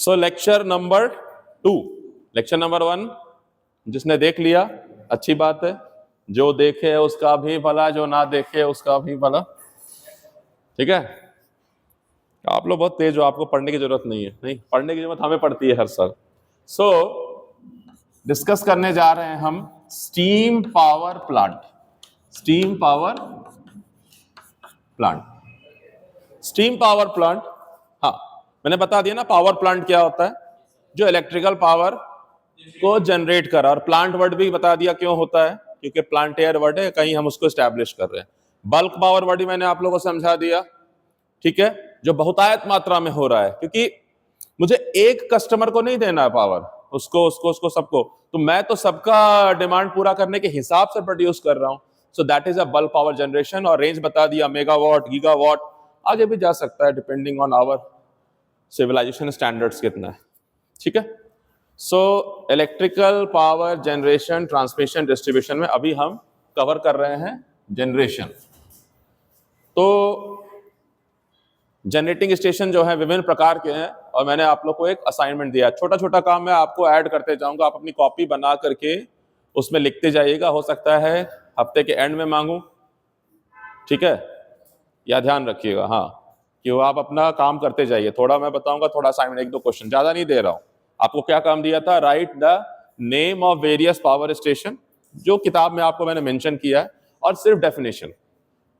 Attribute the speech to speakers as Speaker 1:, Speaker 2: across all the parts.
Speaker 1: सो lecture number 2, lecture number 1 जिसने देख लिया अच्छी बात है, जो देखे उसका भी भला, जो ना देखे उसका भी भला। ठीक है, आप लोग बहुत तेज हो, आपको पढ़ने की जरूरत नहीं है। नहीं, पढ़ने की जरूरत हमें पड़ती है हर साल। सो डिस्कस करने जा रहे हैं हम steam power plant. Steam power plant, steam power plant. हाँ, मैंने बता दिया ना पावर प्लांट क्या होता है, जो इलेक्ट्रिकल पावर को जनरेट करा। और प्लांट वर्ड भी बता दिया क्यों होता है, क्योंकि प्लांट एयर वर्ड है, कहीं हम उसको एस्टैब्लिश कर रहे हैं। बल्क पावर वर्ड भी मैंने आप लोगों को समझा दिया। ठीक है, जो बहुतायत मात्रा में हो रहा है, क्योंकि मुझे एक कस्टमर को नहीं देना है पावर, उसको सबको, तो मैं तो सबका डिमांड पूरा करने के हिसाब से प्रोड्यूस कर रहा हूं। So that is a bulk power generation. और रेंज बता दिया, मेगावाट, गीगावाट, आगे भी जा सकता है depending on our civilisation standards कितना है। ठीक है, so electrical power generation, transmission, distribution में अभी हम कवर कर रहे हैं जनरेशन। तो जनरेटिंग स्टेशन जो है विभिन्न प्रकार के हैं, और मैंने आप लोग को एक असाइनमेंट दिया, छोटा छोटा काम मैं आपको ऐड करते जाऊंगा। आप अपनी कॉपी बना करके उसमें लिखते जाइएगा, हो सकता है हफ्ते के एंड में मांगू। ठीक है, या ध्यान रखिएगा हाँ, कि वो आप अपना काम करते जाइए। थोड़ा मैं बताऊंगा, थोड़ा असाइनमेंट, 1-2 क्वेश्चन, ज्यादा नहीं दे रहा हूं। आपको क्या काम दिया था, right the name of various power station, जो किताब में आपको मैंने मेंशन किया है, और सिर्फ डेफिनेशन,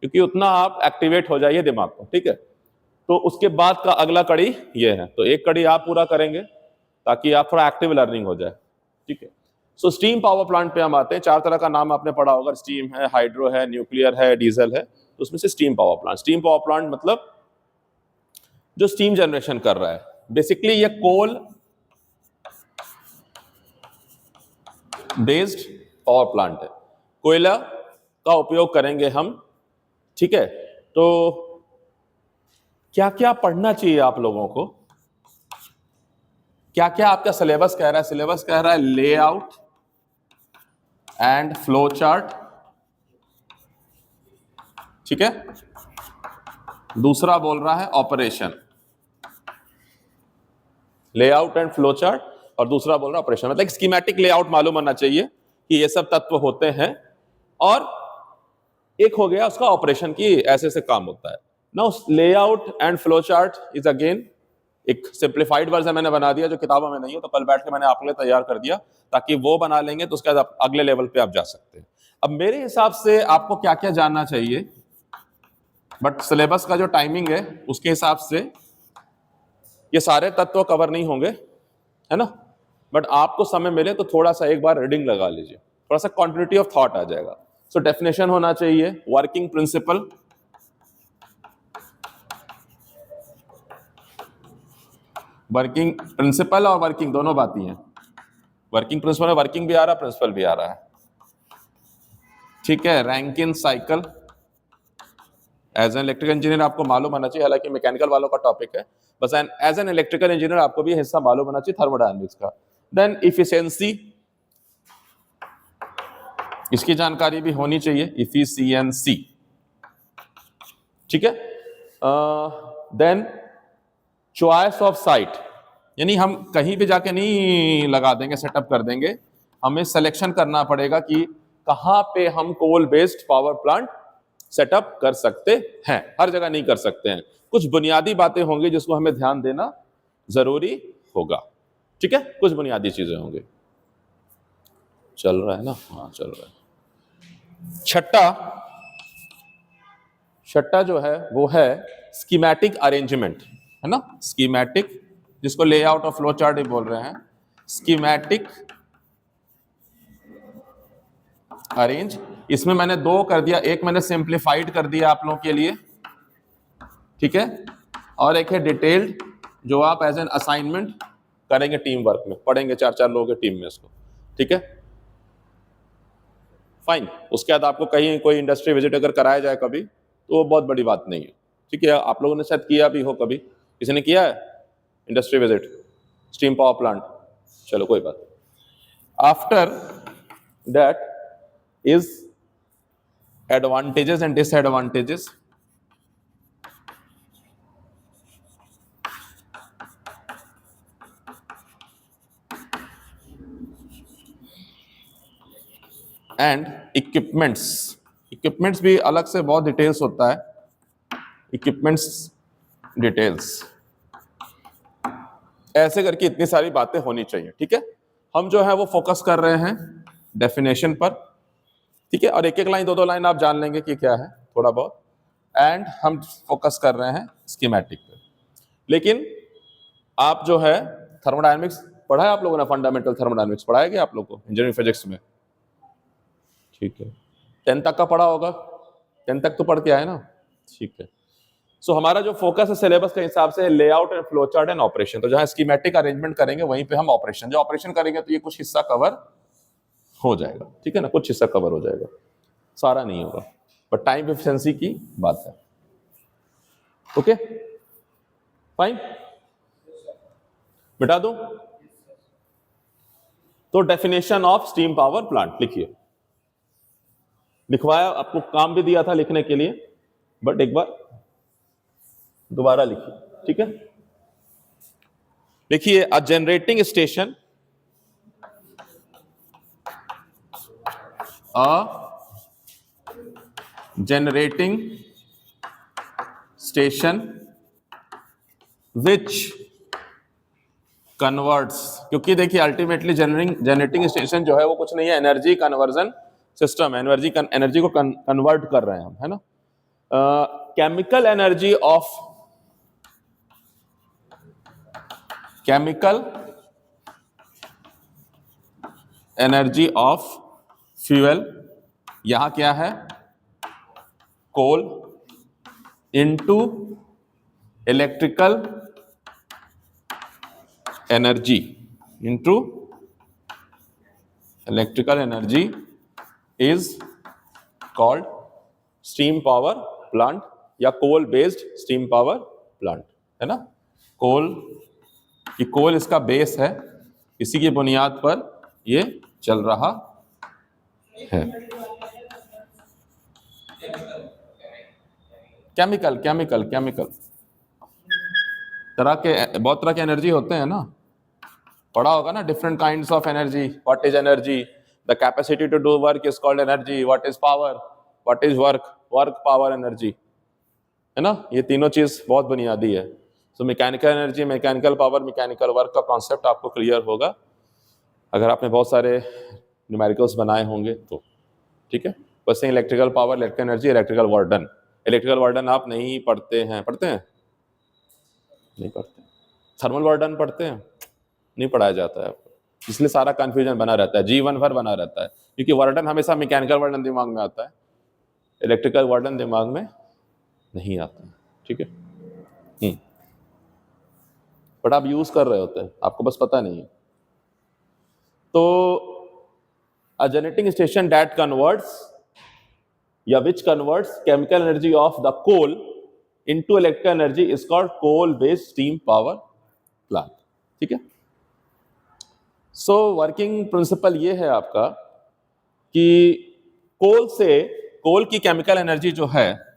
Speaker 1: क्योंकि उतना आप एक्टिवेट हो जाइए दिमाग को। ठीक है, तो उसके बाद का अगला कड़ी ये है, तो एक कड़ी आप पूरा करेंगे ताकि आप थोड़ा एक्टिव लर्निंग हो जाए। ठीक है, सो स्टीम पावर प्लांट पे हम आते हैं। 4 तरह का नाम आपने पढ़ा होगा, स्टीम है, हाइड्रो है, न्यूक्लियर है, डीजल है। तो उसमें से steam power plant, steam power plant मतलब जो स्टीम जनरेशन कर रहा है। बेसिकली ये कोल बेस्ड पावर प्लांट है, कोयला का उपयोग करेंगे हम। ठीक है, तो क्या क्या पढ़ना चाहिए आप लोगों को, क्या क्या आपका सिलेबस कह रहा है। सिलेबस कह रहा है लेआउट एंड फ्लो चार्ट। ठीक है, दूसरा बोल रहा है operation, layout and flow chart, और दूसरा बोल रहा है ऑपरेशन। मतलब स्कीमेटिक लेआउट मालूम होना चाहिए कि ये सब तत्व होते हैं, और एक हो गया उसका ऑपरेशन की ऐसे ऐसे काम होता है। Now layout and flow chart is again एक सिंप्लीफाइड वर्जन मैंने बना दिया, जो किताबों में नहीं हो, तो कल बैठ के मैंने आपके लिए तैयार कर दिया, ताकि वो बना लेंगे तो उसके बाद अगले लेवल पे आप जा सकते हैं। अब मेरे हिसाब से आपको क्या क्या जानना चाहिए, बट सिलेबस का जो टाइमिंग है उसके हिसाब से ये सारे तत्व कवर नहीं होंगे, है ना। बट आपको समय मिले तो थोड़ा सा एक बार रीडिंग लगा लीजिए, थोड़ा सा कंटिन्यूटी ऑफ थॉट आ जाएगा। सो डेफिनेशन होना चाहिए, वर्किंग प्रिंसिपल, वर्किंग प्रिंसिपल और वर्किंग दोनों बात ही हैं। वर्किंग प्रिंसिपल में वर्किंग भी आ रहा है, प्रिंसिपल भी आ रहा है। ठीक है, Rankine cycle, as an electrical engineer आपको मालूम होना चाहिए, हालांकि मैकेनिकल वालों का टॉपिक है, बस एज एन इलेक्ट्रिकल इंजीनियर आपको भी हिस्सा मालूम होना चाहिए थर्मोडायनेमिक्स का। देन इफिशिएंसी, इसकी जानकारी भी होनी चाहिए, इफिशिएंसी। ठीक है, देन चॉइस ऑफ साइट, यानी हम कहीं भी जाके नहीं लगा देंगे, सेटअप कर देंगे, हमें सिलेक्शन करना पड़ेगा कि कहां पे हम coal based power plant setup कर सकते हैं। हर जगह नहीं कर सकते हैं, कुछ बुनियादी बातें होंगी जिसको हमें ध्यान देना जरूरी होगा। ठीक है, कुछ बुनियादी चीजें होंगी। चल रहा है ना, हाँ चल रहा है। छठा जो है वो है स्कीमेटिक अरेंजमेंट, है ना, स्कीमेटिक, जिसको लेआउट और फ्लो चार्ट भी बोल रहे हैं। स्कीमेटिक अरेंज, इसमें मैंने 2 कर दिया, एक मैंने सिंप्लीफाइड कर दिया आप लोगों के लिए। ठीक है, और एक है डिटेल्ड, जो आप एज एन असाइनमेंट करेंगे टीम वर्क में, पढ़ेंगे 4-4 लोगों के टीम में इसको। ठीक है, फाइन। उसके बाद आपको कहीं कोई इंडस्ट्री विजिट अगर कराया जाए कभी, तो वो बहुत बड़ी बात नहीं है। ठीक है, आप लोगों ने शायद किया भी हो, कभी किसी ने किया है industry visit steam power plant, चलो कोई बात। After that is advantages and disadvantages. And equipments भी अलग से बहुत डिटेल्स होता है, इक्विपमेंट्स डिटेल्स, ऐसे करके इतनी सारी बातें होनी चाहिए। ठीक है, हम जो है वो फोकस कर रहे हैं डेफिनेशन पर। ठीक है, और एक एक लाइन दो दो लाइन आप जान लेंगे कि क्या है थोड़ा बहुत, एंड हम फोकस कर रहे हैं स्कीमेटिक पे। लेकिन आप जो है थर्मोडायनेमिक्स पढ़ा है आप लोगों ने, फंडामेंटल थर्मोडायनेमिक्स पढ़ाया गया आप लोगों को इंजीनियरिंग फिजिक्स में? ठीक है, 10 तक का पढ़ा होगा, 10 तक तो पढ़ के आए ना। ठीक है, सो हमारा जो फोकस है सिलेबस के हिसाब से layout and flow chart and operation. तो जहां स्कीमेटिक अरेंजमेंट करेंगे वहीं पे हम ऑपरेशन, जो ऑपरेशन करेंगे तो ये कुछ हिस्सा कवर हो जाएगा। ठीक है ना, कुछ हिस्सा कवर हो जाएगा, सारा नहीं होगा, बट टाइम एफिशिएंसी की बात है। ओके फाइन, मिटा दूं? तो definition of steam power plant लिखिए, लिखवाया आपको, काम भी दिया था लिखने के लिए, बट एक बार दोबारा लिखिए। ठीक है, लिखिए a generating station, generating station which converts, क्योंकि देखिए अल्टीमेटली जनरेटिंग स्टेशन जो है वो कुछ नहीं है, एनर्जी कन्वर्जन सिस्टम है, एनर्जी को कन्वर्ट कर रहे हैं हम, है ना। केमिकल एनर्जी ऑफ फ्यूल, यहां क्या है, coal, into electrical energy is called steam power plant या coal based steam power plant, है ना। कोल इसका बेस है, इसी की बुनियाद पर ये चल रहा है। केमिकल बहुत तरह के एनर्जी होते हैं ना, पढ़ा होगा ना, different kinds of energy. What is energy? The capacity to do work is called energy. What is power? What is work? Power, energy, है ना। ये तीनों चीज बहुत बुनियादी है। तो mechanical energy, mechanical power, mechanical work का कॉन्सेप्ट आपको क्लियर होगा अगर आपने बहुत सारे न्यूमेरिकल्स बनाए होंगे तो। ठीक है, बस electrical power, electrical energy, electrical वर्डन आप नहीं पढ़ते हैं? नहीं पढ़ते। थर्मल वर्डन पढ़ते हैं? नहीं पढ़ाया जाता है आपको, इसलिए सारा कंफ्यूजन बना रहता है, जीवन भर बना रहता है, क्योंकि वर्डन हमेशा मैकेनिकल वर्डन दिमाग में आता है, इलेक्ट्रिकल वर्डन दिमाग में नहीं आता है। ठीक है, बट आप यूज कर रहे होते हैं, आपको बस पता नहीं है। तो a generating station that converts या which converts chemical energy of the coal into electrical energy is called coal based steam power plant. ठीक है, सो वर्किंग प्रिंसिपल ये है आपका कि कोल की केमिकल एनर्जी जो है,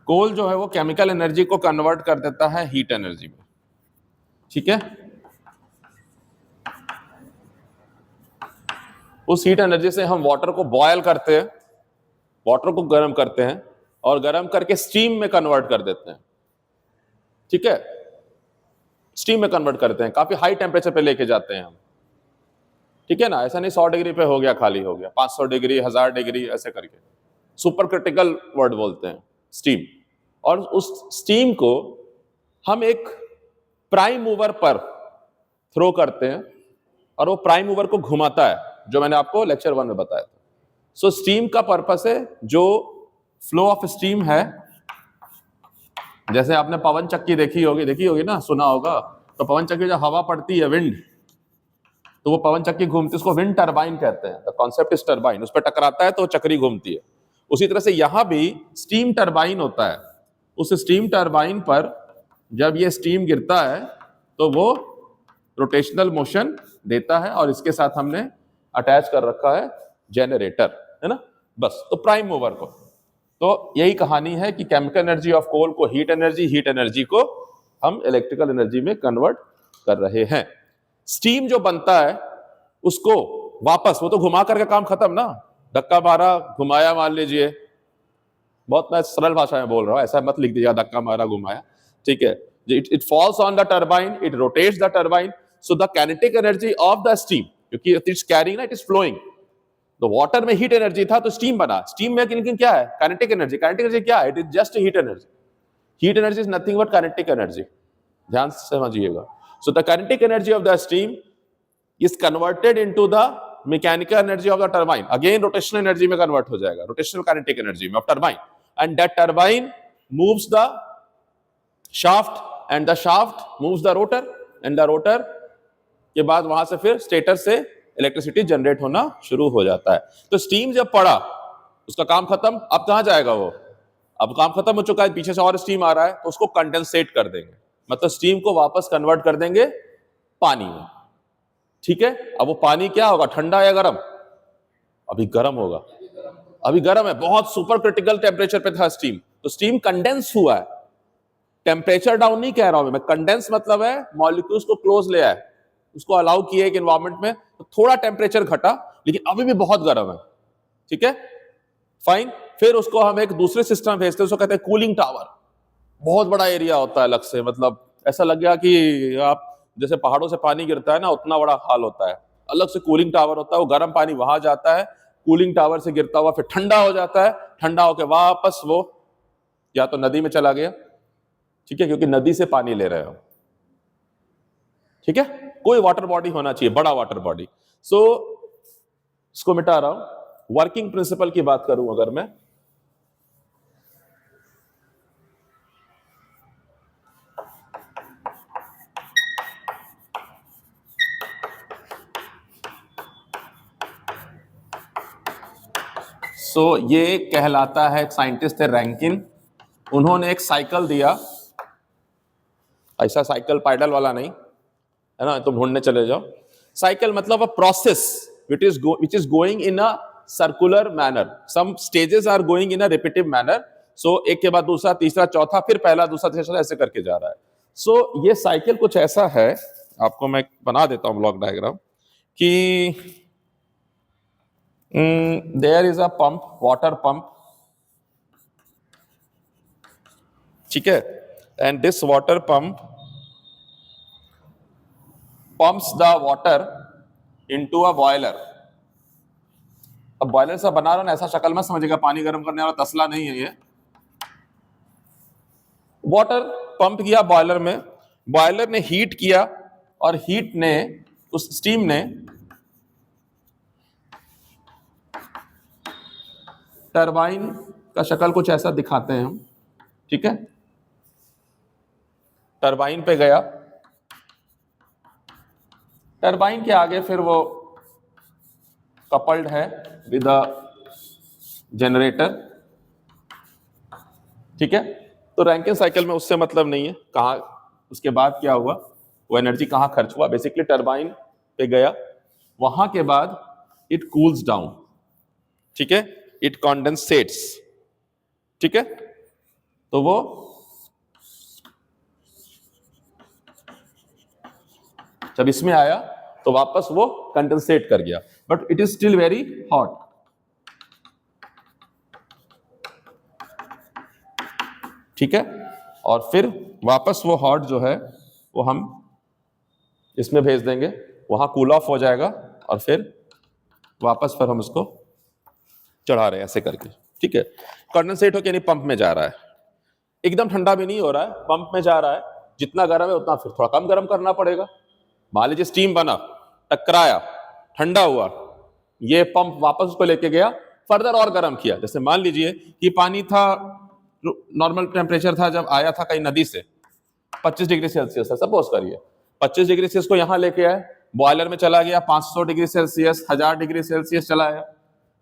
Speaker 1: कोल जो है वो केमिकल एनर्जी को कन्वर्ट कर देता है हीट एनर्जी में। ठीक है, उस हीट एनर्जी से हम वाटर को बॉयल करते हैं, वाटर को गर्म करते हैं और गर्म करके स्टीम में कन्वर्ट कर देते हैं। ठीक है, स्टीम में कन्वर्ट करते हैं, काफी हाई टेम्परेचर पे लेके जाते हैं हम। ठीक है ना, ऐसा नहीं 100 डिग्री पे हो गया खाली हो गया, 500 डिग्री, 1000 डिग्री, ऐसे करके सुपर क्रिटिकल वर्ड बोलते हैं स्टीम। और उस स्टीम को हम एक प्राइम मूवर पर थ्रो करते हैं और वो प्राइम मूवर को घुमाता है, जो मैंने आपको लेक्चर 1 में बताया था। सो स्टीम का पर्पस है, जो फ्लो ऑफ स्टीम है, जैसे आपने पवन चक्की देखी होगी ना, सुना होगा। तो पवन चक्की जब हवा पड़ती है, विंड, तो वो पवन चक्की घूमती है, उसको विंड टरबाइन कहते हैं। द कॉन्सेप्ट इज टरबाइन, उस पर टकराता है तो चक्री घूमती है। उसी तरह से यहां भी स्टीम टरबाइन होता है। उस स्टीम टरबाइन पर जब ये स्टीम गिरता है तो वो रोटेशनल मोशन देता है, और इसके साथ हमने अटैच कर रखा है जनरेटर, है ना। बस, तो प्राइम मूवर को, तो यही कहानी है कि केमिकल एनर्जी ऑफ कोल को हीट एनर्जी को हम इलेक्ट्रिकल एनर्जी में कन्वर्ट कर रहे हैं। स्टीम जो बनता है उसको वापस वो तो घुमा करके काम खत्म ना, धक्का मारा घुमाया मान लीजिए, बहुत मैं सरल भाषा में बोल रहा हूं, ऐसा मत लिख दीजिएगा धक्का मारा घुमाया, ठीक है। It falls on the turbine, it rotates the turbine, so the kinetic energy of the steam, क्योंकि इट इज कैरिंग ना, इट इज फ्लोइंग, तो वाटर में हीट एनर्जी था तो स्टीम बना, स्टीम में लेकिन क्या है, काइनेटिक एनर्जी। काइनेटिक एनर्जी क्या है, it is just heat energy, heat energy is nothing but kinetic energy, ध्यान से समझिएगा। So the kinetic energy of the steam is converted into the mechanical energy of the turbine, again rotational energy में convert हो जाएगा, rotational kinetic energy में of turbine, and that turbine moves the shaft and the shaft moves the rotor and the rotor के बाद वहां से फिर stator से इलेक्ट्रिसिटी जनरेट होना शुरू हो जाता है। तो स्टीम जब पड़ा उसका काम खत्म, अब कहां जाएगा वो, अब काम खत्म हो चुका है, पीछे से और स्टीम आ रहा है तो उसको कंडेंसेट कर देंगे, मतलब स्टीम को वापस कन्वर्ट कर देंगे पानी में, ठीक है। अब वो पानी क्या होगा, ठंडा या गर्म, अभी गर्म होगा, अभी गर्म है, बहुत सुपर क्रिटिकल टेम्परेचर पे था स्टीम, तो स्टीम कंडेंस हुआ है, टेम्परेचर डाउन नहीं कह रहा हूं मैं, कंडेंस मतलब है मॉलिक्यूल्स को क्लोज ले आए, उसको अलाउ किया एक एनवायरमेंट में, तो थोड़ा टेम्परेचर घटा लेकिन अभी भी बहुत गर्म है, ठीक है, फाइन। फिर उसको हम एक दूसरे सिस्टम भेजते हैं, उसको कहते हैं कूलिंग टावर, बहुत बड़ा एरिया होता है अलग से, मतलब ऐसा लग गया कि आप जैसे पहाड़ों से पानी गिरता है ना, उतना बड़ा हाल होता है, अलग से कूलिंग टावर होता है, वो गर्म पानी वहां जाता है, कूलिंग टावर से गिरता हुआ फिर ठंडा हो जाता है, ठंडा होकर वापस वो या तो नदी में चला गया, ठीक है, क्योंकि नदी से पानी ले रहे हो, ठीक है, कोई वाटर बॉडी होना चाहिए, बड़ा वाटर बॉडी। सो इसको मिटा रहा हूं, वर्किंग प्रिंसिपल की बात करूं अगर मैं, सो ये कहलाता है, एक साइंटिस्ट थे रैंकिन, उन्होंने एक साइकिल दिया, ऐसा साइकिल पैडल वाला नहीं है ना, तुम ढूंढने चले जाओ, साइकिल मतलब a process which is going in a circular manner, some stages are going in a repetitive manner, so एक के बाद दूसरा तीसरा चौथा फिर पहला दूसरा तीसरा ऐसे करके जा रहा है। सो ये साइकिल कुछ ऐसा है, आपको मैं बना देता हूं ब्लॉक डायग्राम, कि there is a pump, water pump, ठीक है, and this water pump pumps the water into a boiler। अब बॉयलर से बना रहा ना, ऐसा शक्ल मत समझिएगा, पानी गर्म करने वाला तसला नहीं है ये, वाटर पंप किया बॉयलर में, बॉयलर ने हीट किया और हीट ने, उस स्टीम ने टरबाइन का शक्ल कुछ ऐसा दिखाते हैं हम, ठीक है, टरबाइन पे गया, टरबाइन के आगे फिर वो कपल्ड है विद अ जनरेटर, ठीक है। तो रैंकिन साइकिल में उससे मतलब नहीं है, कहां उसके बाद क्या हुआ, वो एनर्जी कहां खर्च हुआ, बेसिकली टरबाइन पे गया, वहां के बाद इट कूल्स डाउन, ठीक है, इट कंडेंसेट्स, ठीक है, तो वो जब इसमें आया तो वापस वो कंडेंसेट कर गया, but it is still very hot, ठीक है, और फिर वापस वो हॉट जो है वो हम इसमें भेज देंगे, वहां कूल ऑफ हो जाएगा और फिर वापस फिर हम उसको चढ़ा रहे हैं ऐसे करके, ठीक है, कंडेंसेट होकर यानी पंप में जा रहा है, एकदम ठंडा भी नहीं हो रहा है, पंप में जा रहा है, जितना गर्म है उतना फिर थोड़ा कम गर्म करना पड़ेगा। मान लीजिए स्टीम बना, टकराया, ठंडा हुआ, ये पंप वापस उसको लेके गया, फर्दर और गर्म किया, जैसे मान लीजिए कि पानी था, नॉर्मल टेम्परेचर था जब आया था कहीं नदी से 25 डिग्री सेल्सियस है, सपोज करिए 25 डिग्री सेल्सियस को यहां लेके आए, बॉयलर में चला गया 500 डिग्री सेल्सियस, 1000 डिग्री सेल्सियस चला आया,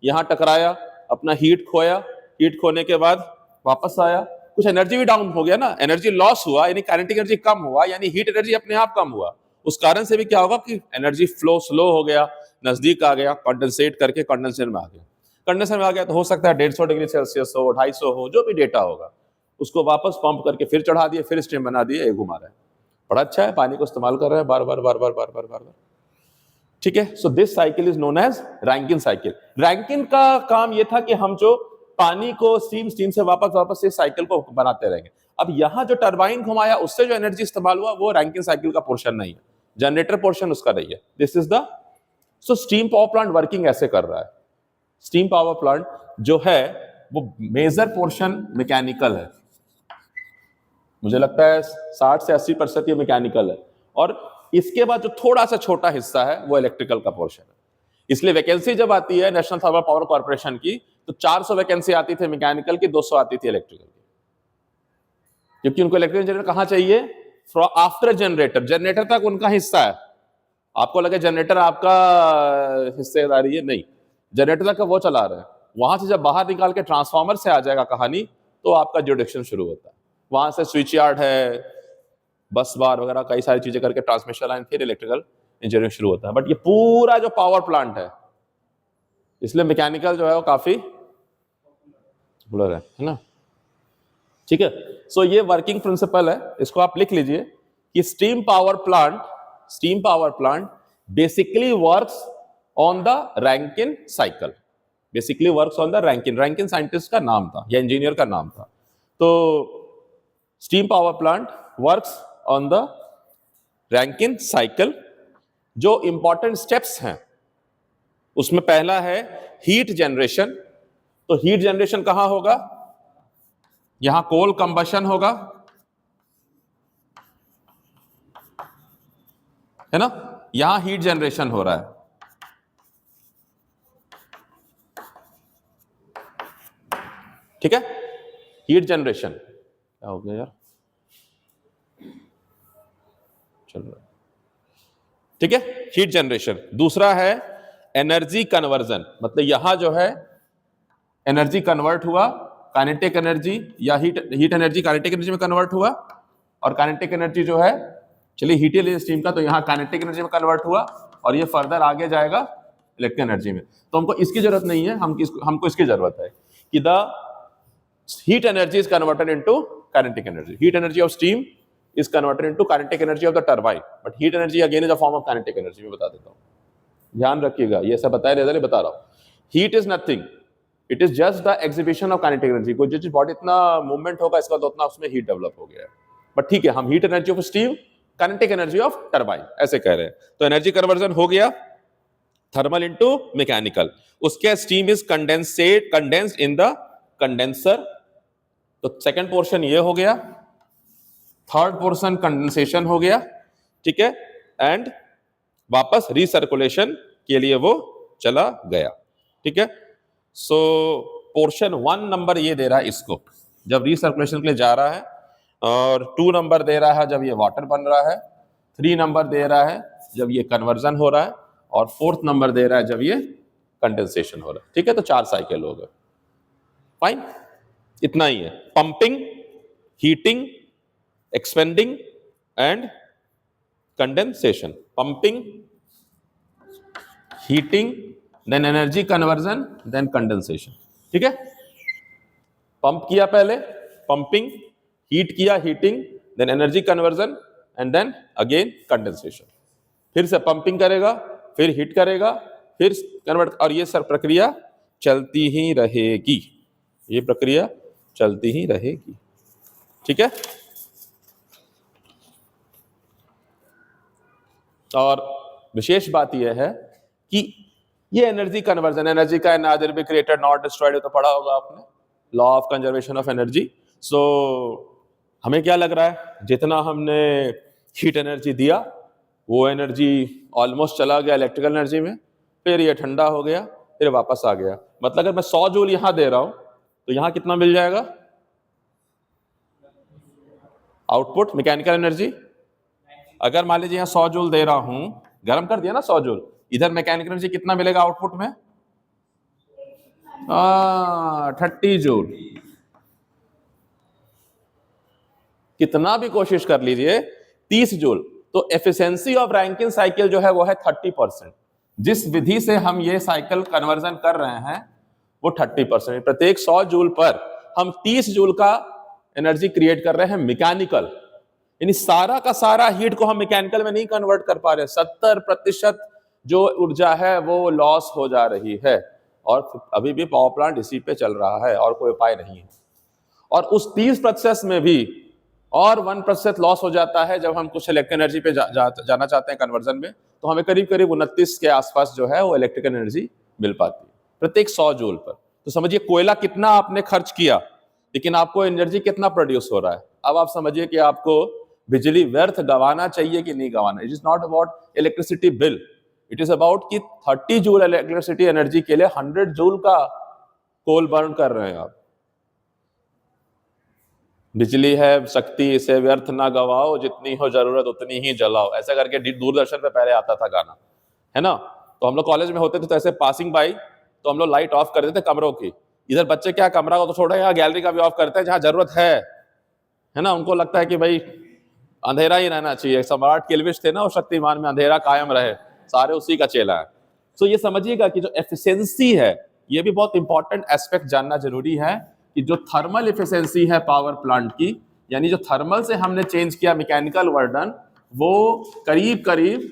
Speaker 1: यहां टकराया, अपना हीट खोया, हीट खोने के बाद वापस आया, कुछ एनर्जी भी डाउन हो गया ना, एनर्जी लॉस हुआ, यानी काइनेटिक एनर्जी कम हुआ, यानी हीट एनर्जी अपने आप कम हुआ, उस कारण से भी क्या होगा कि एनर्जी फ्लो स्लो हो गया, नजदीक आ गया, कंडेंसेट करके कंडेंसर में आ गया, कंडेंसर में आ गया तो हो सकता है 150 डिग्री सेल्सियस हो, 250 हो, जो भी डेटा होगा उसको वापस पंप करके फिर चढ़ा दिए, फिर स्टीम बना दिए, ये घुमा रहा है, बड़ा अच्छा है, पानी को इस्तेमाल कर रहे हैं बार बार बार बार बार बार बार बार। ठीक है। So this cycle is known as Rankine cycle. Rankine का काम यह था कि हम जो पानी को स्टीम से वापस इस साइकिल को बनाते रहेंगे। अब यहां जो टरबाइन घुमाया उससे जो एनर्जी इस्तेमाल हुआ वो रैंकिन साइकिल का पोर्शन नहीं है, जनरेटर पोर्शन उसका नहीं है। This is the so steam power plant working ऐसे कर रहा है। स्टीम पावर प्लांट जो है वो मेजर पोर्शन मैकेनिकल है, मुझे लगता है 60 से 80% ये मैकेनिकल है, और इसके बाद जो थोड़ा सा छोटा हिस्सा है वो इलेक्ट्रिकल का पोर्शन है। इसलिए वैकेंसी जब आती है नेशनल थर्मल पावर कॉर्पोरेशन की तो 400 वैकेंसी आती थी मैकेनिकल की, 200 आती थी इलेक्ट्रिकल की, क्योंकि उनको इलेक्ट्रिकल जनरेटर कहां चाहिए? आफ्टर जनरेटर, जनरेटर तक उनका हिस्सा है। आपको लगे जनरेटर आपका हिस्सेदारी है, नहीं, जनरेटर तक वो चला रहे हैं। वहां से जब बाहर निकाल के ट्रांसफार्मर से आ जाएगा कहानी तो आपका जुडिक्शन शुरू होता है। वहां से स्विच यार्ड है, बस बार वगैरह कई सारी चीजें करके ट्रांसमिशन लाइन, फिर इलेक्ट्रिकल इंजीनियरिंग शुरू होता है। बट ये पूरा जो पावर प्लांट है इसलिए मैकेनिकल जो है वो काफी पॉपुलर है ना। ठीक है। सो ये वर्किंग प्रिंसिपल है, इसको आप लिख लीजिए कि steam power plant basically works on the Rankine cycle, basically works on the Rankine scientist का नाम था या इंजीनियर का नाम था। तो steam power plant works on the Rankine cycle. जो इंपॉर्टेंट स्टेप्स हैं उसमें पहला है हीट जनरेशन। तो हीट जनरेशन कहां होगा? यहां कोल कंबशन होगा, है ना, यहां हीट जनरेशन हो रहा है। ठीक है, हीट जनरेशन। क्या हो गया यार, चल रहा है। ठीक है, हीट जनरेशन। दूसरा है एनर्जी कन्वर्जन, मतलब यहां जो है एनर्जी कन्वर्ट हुआ, काइनेटिक एनर्जी या हीट एनर्जी काइनेटिक एनर्जी में कन्वर्ट हुआ, और काइनेटिक एनर्जी जो है, चलिए हीट स्टीम का, तो यहां काइनेटिक एनर्जी में कन्वर्ट हुआ और ये फर्दर आगे जाएगा इलेक्ट्रिक एनर्जी में। तो हमको इसकी जरूरत नहीं है, हमको इसकी जरूरत है कि the heat energy is converted into kinetic energy. Heat energy of steam is converted into kinetic energy of the turbine, but heat energy again is a form of kinetic energy। मैं बता देता हूँ, ध्यान रखिएगा, ये सब बताया नहीं बता रहा हूँ। heat is nothing, it is just the exhibition of kinetic energy। कोई जिस बॉडी इतना मूवमेंट होगा इसका तो उतना उसमें हीट डेवलप हो गया है। बट ठीक है, हम heat energy of steam, kinetic energy of turbine ऐसे कह रहे हैं। तो एनर्जी कन्वर्जन हो गया थर्मल इनटू मैकेनिकल। उसके steam is condensed in the condenser. तो सेकंड पोर्शन ये हो गया, थर्ड पोर्शन कंडेंसेशन हो गया। ठीक है, एंड वापस रिसर्कुलेशन के लिए वो चला गया। ठीक है, सो पोर्शन 1 नंबर ये दे रहा है इसको जब रिसर्कुलेशन के लिए जा रहा है, और 2 नंबर दे रहा है जब ये वाटर बन रहा है, 3 नंबर दे रहा है जब ये कन्वर्जन हो रहा है, और 4th नंबर दे रहा है जब ये कंडेंसेशन हो रहा है। ठीक है, तो 4 साइकिल हो गए। फाइन, इतना ही है। Pumping, heating, expanding and condensation. Pumping, heating, then energy conversion, then condensation. ठीक है, पंप किया पहले, पंपिंग, हीट किया, heating, then energy conversion, and then again condensation. फिर से पंपिंग करेगा, फिर हीट करेगा, फिर कन्वर्ट, और ये सब प्रक्रिया चलती ही रहेगी, ये प्रक्रिया चलती ही रहेगी। ठीक है, और विशेष बात यह है कि ये एनर्जी कन्वर्जन, एनर्जी का neither be created nor destroyed, तो पढ़ा होगा आपने, law of conservation of energy. So हमें क्या लग रहा है, जितना हमने हीट एनर्जी दिया वो एनर्जी ऑलमोस्ट चला गया इलेक्ट्रिकल एनर्जी में, फिर ये ठंडा हो गया, फिर वापस आ गया। मतलब अगर मैं 100 जूल यहां दे रहा हूं तो यहां कितना मिल जाएगा आउटपुट मैकेनिकल एनर्जी? अगर मान लीजिए यहाँ 100 जूल दे रहा हूं, गर्म कर दिया ना 100 जूल, इधर मैकेनिकल एनर्जी कितना मिलेगा आउटपुट में? 30 जूल। कितना भी कोशिश कर लीजिए 30 जूल। तो एफिशिएंसी ऑफ रैंकिन साइकिल जो है वो है 30%। जिस विधि से हम ये साइकिल कन्वर्जन कर रहे हैं वो 30%। प्रत्येक 100 जूल पर हम 30 जूल का एनर्जी क्रिएट कर रहे हैं मैकेनिकल, यानी सारा का सारा हीट को हम मैकेनिकल में नहीं कन्वर्ट कर पा रहे। 70% जो ऊर्जा है वो लॉस हो जा रही है, और अभी भी पावर प्लांट इसी पे चल रहा है और कोई उपाय नहीं है। और उस 30% में भी और 1% लॉस हो जाता है जब हम कुछ इलेक्ट्रिक एनर्जी पे जाना चाहते हैं कन्वर्जन में, तो हमें करीब करीब 29 के आसपास जो है वो इलेक्ट्रिकल एनर्जी मिल पाती है प्रत्येक 100 जूल पर। तो समझिए कोयला कितना आपने खर्च किया, लेकिन आपको एनर्जी कितना प्रोड्यूस हो रहा है। अब आप समझिए कि आपको बिजली व्यर्थ गंवाना चाहिए कि नहीं गंवाना। It is not about electricity bill, it is about कि 30 जूल इलेक्ट्रिसिटी एनर्जी के लिए 100 जूल का कोल बर्न कर रहे हैं आप। बिजली है शक्ति, इसे व्यर्थ ना गवाओ, जितनी हो जरूरत उतनी ही जलाओ, ऐसा करके दूरदर्शन पे पहले आता था गाना, है ना। तो हम लोग कॉलेज में होते थे तो ऐसे पासिंग बाई तो हम लोग लाइट ऑफ कर देते कमरों की। इधर बच्चे क्या कमरा को तो छोड़े, यहाँ गैलरी का भी ऑफ करते हैं जहां जरूरत है ना। उनको लगता है कि भाई अंधेरा ही रहना चाहिए। सम्राट किल्विश थे ना, वो शक्तिमान में अंधेरा कायम रहे, सारे उसी का चेला है। तो ये समझिएगा कि जो एफिशिएंसी है, ये भी बहुत इंपॉर्टेंट एस्पेक्ट जानना जरूरी है कि जो थर्मल एफिशिएंसी है पावर प्लांट की, यानी जो थर्मल से हमने चेंज किया मैकेनिकल वर्डन, वो करीब करीब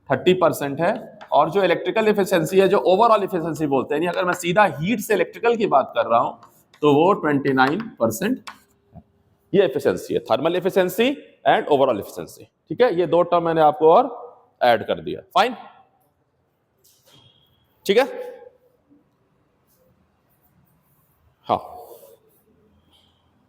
Speaker 1: 30% है। और जो इलेक्ट्रिकल एफिशिएंसी है, जो ओवरऑल एफिशिएंसी बोलते हैं, अगर मैं सीधा हीट से इलेक्ट्रिकल की बात कर रहा हूं तो वो 29%। ये एफिशिएंसी है, thermal efficiency and overall efficiency. ठीक है, ये दो टर्म मैंने आपको और ऐड कर दिया। फाइन, ठीक है। हाँ,